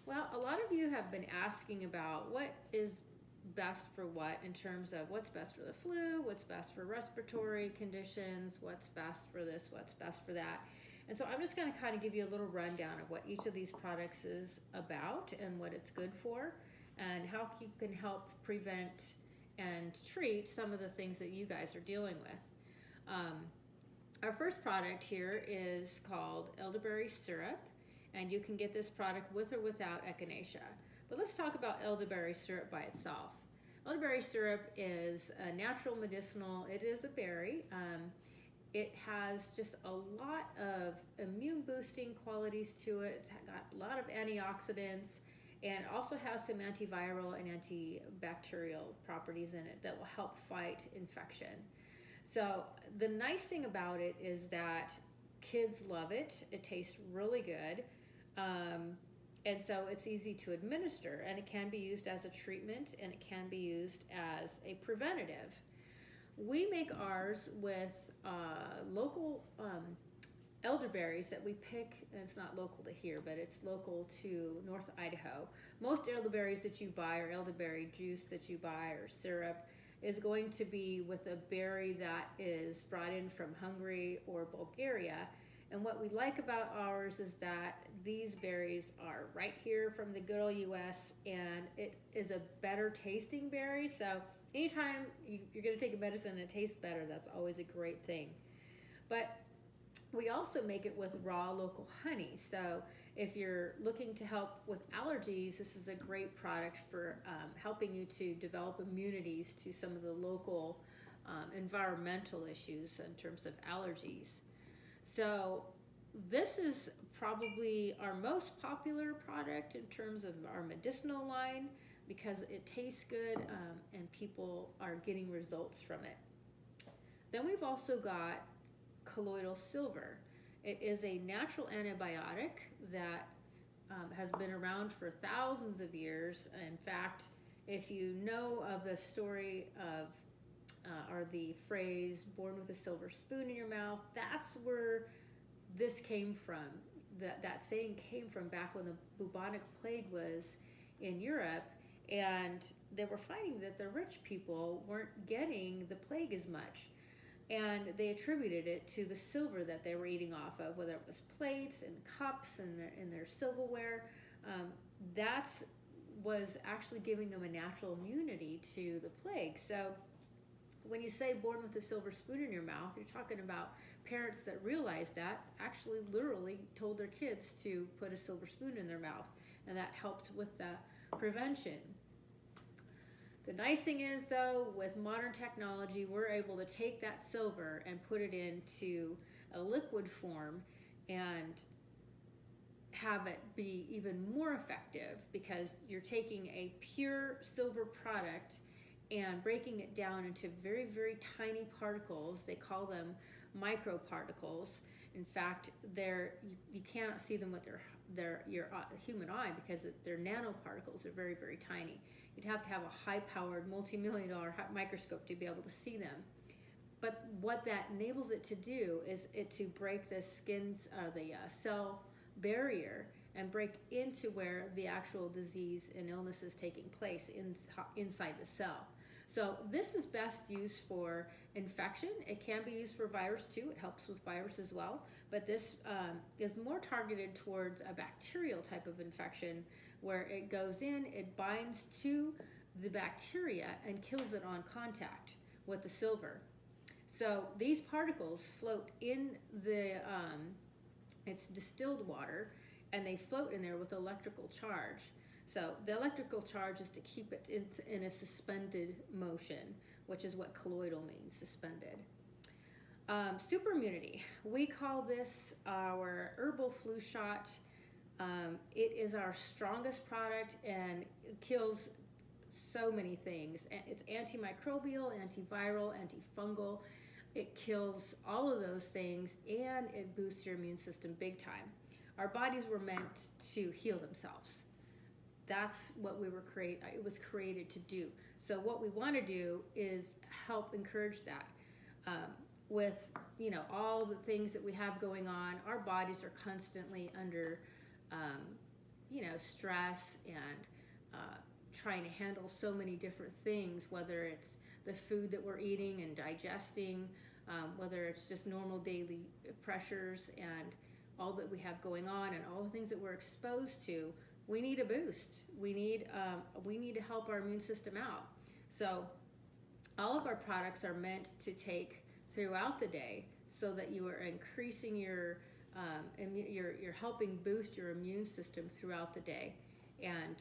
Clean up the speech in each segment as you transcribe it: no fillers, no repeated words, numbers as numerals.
Well, a lot of you have been asking about what is best for what in terms of what's best for the flu, what's best for respiratory conditions, what's best for this, what's best for that. And so I'm just going to kind of give you a little rundown of what each of these products is about and what it's good for and how you can help prevent and treat some of the things that you guys are dealing with. Our first product here is called elderberry syrup, and you can get this product with or without echinacea. But let's talk about elderberry syrup by itself. Elderberry syrup is a natural medicinal, it is a berry. It has just a lot of immune boosting qualities to it. It's got a lot of antioxidants and also has some antiviral and antibacterial properties in it that will help fight infection. So the nice thing about it is that kids love it. It tastes really good. And so it's easy to administer, and it can be used as a treatment, and it can be used as a preventative. We make ours with local elderberries that we pick, and it's not local to here, but it's local to North Idaho. Most elderberries that you buy, or elderberry juice that you buy, or syrup, is going to be with a berry that is brought in from Hungary or Bulgaria. And what we like about ours is that these berries are right here from the good old US, and it is a better tasting berry. So anytime you're going to take a medicine and it tastes better, that's always a great thing. But we also make it with raw local honey. So if you're looking to help with allergies, this is a great product for helping you to develop immunities to some of the local environmental issues in terms of allergies. So this is probably our most popular product in terms of our medicinal line because it tastes good and people are getting results from it. Then we've also got colloidal silver. It is a natural antibiotic that has been around for thousands of years. In fact, if you know of the story of or the phrase born with a silver spoon in your mouth, that's where this came from. That saying came from back when the bubonic plague was in Europe, and they were finding that the rich people weren't getting the plague as much, and they attributed it to the silver that they were eating off of, whether it was plates and cups and their silverware. That was actually giving them a natural immunity to the plague. So when you say born with a silver spoon in your mouth, you're talking about parents that realized that actually literally told their kids to put a silver spoon in their mouth, and that helped with the prevention. The nice thing is, though, with modern technology, we're able to take that silver and put it into a liquid form and have it be even more effective because you're taking a pure silver product and breaking it down into very, very tiny particles. They call them microparticles. In fact, you cannot see them with your human eye because they're nanoparticles. They're very, very tiny. You'd have to have a high-powered, multi-million-dollar microscope to be able to see them. But what that enables it to do is to break the cell barrier and break into where the actual disease and illness is taking place inside the cell. So this is best used for infection. It can be used for virus too. It helps with virus as well. But this is more targeted towards a bacterial type of infection where it goes in, it binds to the bacteria and kills it on contact with the silver. So these particles float in it's distilled water, and they float in there with electrical charge. So the electrical charge is to keep it in a suspended motion, which is what colloidal means, suspended. Super immunity. We call this our herbal flu shot. It is our strongest product and it kills so many things. It's antimicrobial, antiviral, antifungal. It kills all of those things and it boosts your immune system big time. Our bodies were meant to heal themselves. That's what it was created to do. So what we want to do is help encourage that. With all the things that we have going on, our bodies are constantly under stress and trying to handle so many different things, whether it's the food that we're eating and digesting, whether it's just normal daily pressures and all that we have going on and all the things that we're exposed to. We need a boost. We need to help our immune system out. So all of our products are meant to take throughout the day so that you are increasing you're helping boost your immune system throughout the day, and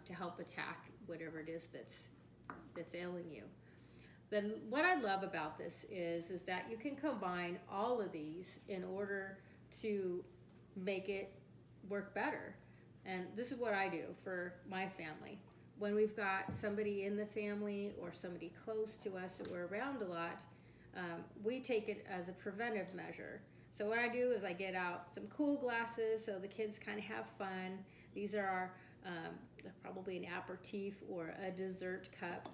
to help attack whatever it is that's ailing you. Then what I love about this is that you can combine all of these in order to make it work better. And this is what I do for my family. When we've got somebody in the family or somebody close to us that we're around a lot, we take it as a preventive measure. So what I do is I get out some cool glasses so the kids kind of have fun. These are our, probably an aperitif or a dessert cup.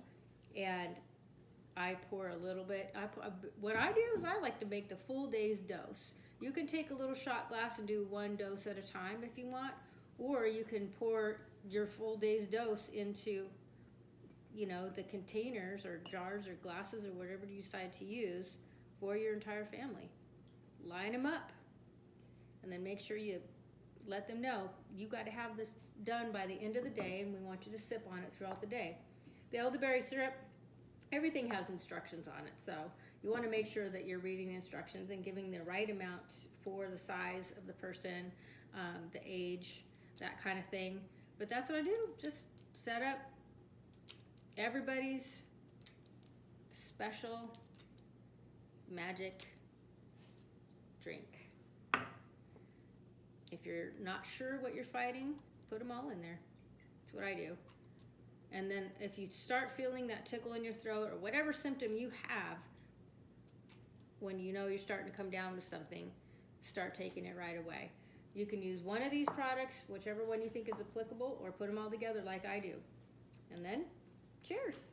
And I pour a little bit. What I do is I like to make the full day's dose. You can take a little shot glass and do one dose at a time if you want, or you can pour your full day's dose into, the containers or jars or glasses or whatever you decide to use for your entire family. Line them up, and then make sure you let them know you got to have this done by the end of the day, and we want you to sip on it throughout the day. The elderberry syrup, everything has instructions on it, so you want to make sure that you're reading the instructions and giving the right amount for the size of the person, the age, that kind of thing. But that's what I do. Just set up everybody's special magic drink. If you're not sure what you're fighting, put them all in there. That's what I do. And then if you start feeling that tickle in your throat or whatever symptom you have, when you know you're starting to come down with something, start taking it right away. You can use one of these products, whichever one you think is applicable, or put them all together like I do. And then, cheers.